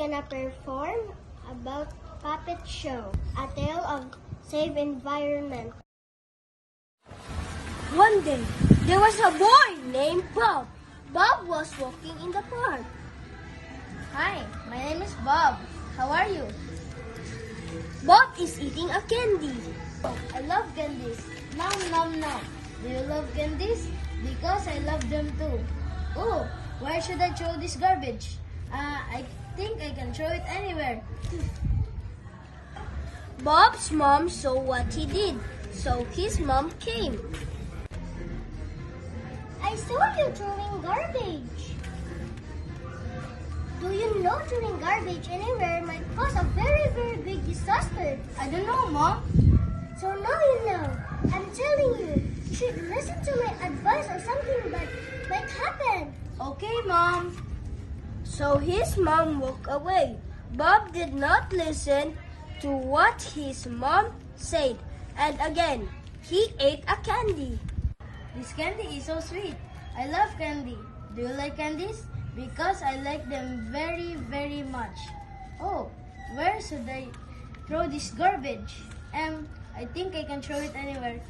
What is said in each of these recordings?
gonna perform about puppet show, a tale of safe environment. One day, there was a boy named Bob. Bob was walking in the park. Hi, my name is Bob. How are you? Bob is eating a candy. Oh, I love candies. Nom nom nom. Do you love candies? Because I love them too. Oh, where should I throw this garbage? I think I can throw it anywhere. Bob's mom saw what he did, so his mom came. I saw you throwing garbage. Do you know throwing garbage anywhere might cause a very, very big disaster? I don't know, Mom. So now you know. I'm telling you, you should listen to my advice or something bad might happen. Okay, Mom. So his mom walked away. Bob did not listen to what his mom said, and again, he ate a candy. This candy is so sweet. I love candy. Do you like candies? Because I like them very, very much. Oh, where should I throw this garbage? I think I can throw it anywhere.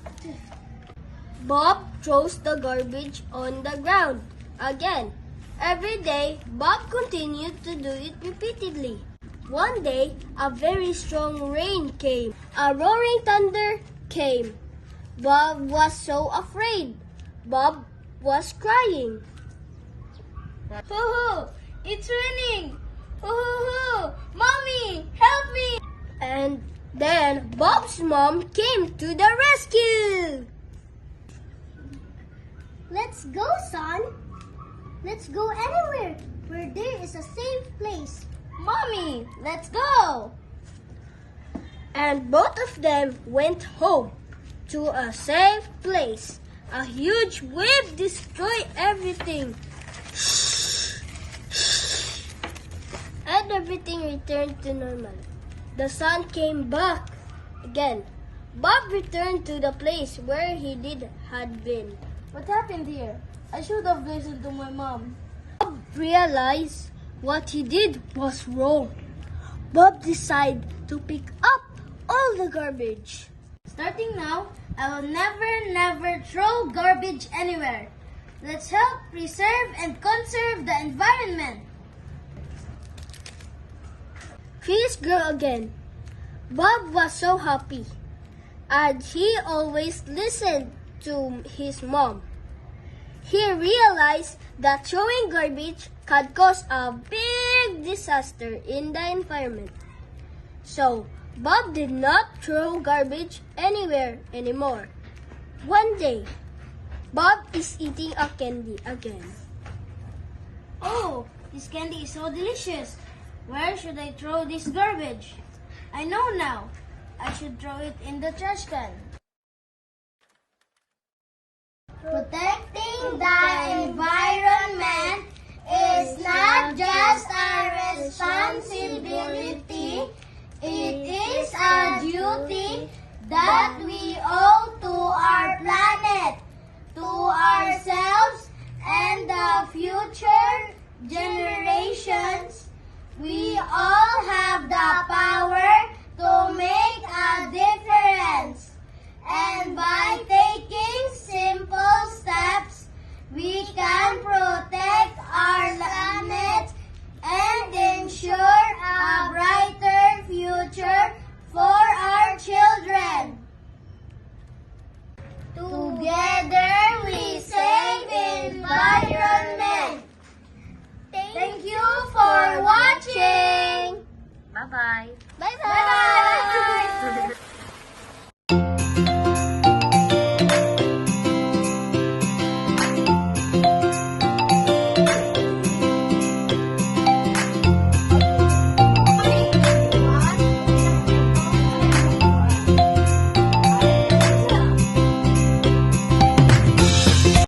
Bob throws the garbage on the ground. Again, every day, Bob continued to do it repeatedly. One day, a very strong rain came. A roaring thunder came. Bob was so afraid. Bob was crying. Hoo-hoo! It's raining! Hoo-hoo-hoo! Mommy, help me! And then Bob's mom came to the rescue. Let's go, son. Let's go anywhere where there is a safe place. Mommy, let's go! And both of them went home to a safe place. A huge wave destroyed everything. And everything returned to normal. The sun came back again. Bob returned to the place where he had been. What happened here? I should have listened to my mom. Bob realized what he did was wrong. Bob decided to pick up all the garbage. Starting now, I will never throw garbage anywhere. Let's help preserve and conserve the environment. Trees grew again. Bob was so happy, and he always listened to his mom. He realized that throwing garbage could cause a big disaster in the environment. So, Bob did not throw garbage anywhere anymore. One day, Bob is eating a candy again. Oh, this candy is so delicious. Where should I throw this garbage? I know now. I should throw it in the trash can. Protecting the environment is not just a responsibility, it is a duty that we owe to our planet, to ourselves, and the future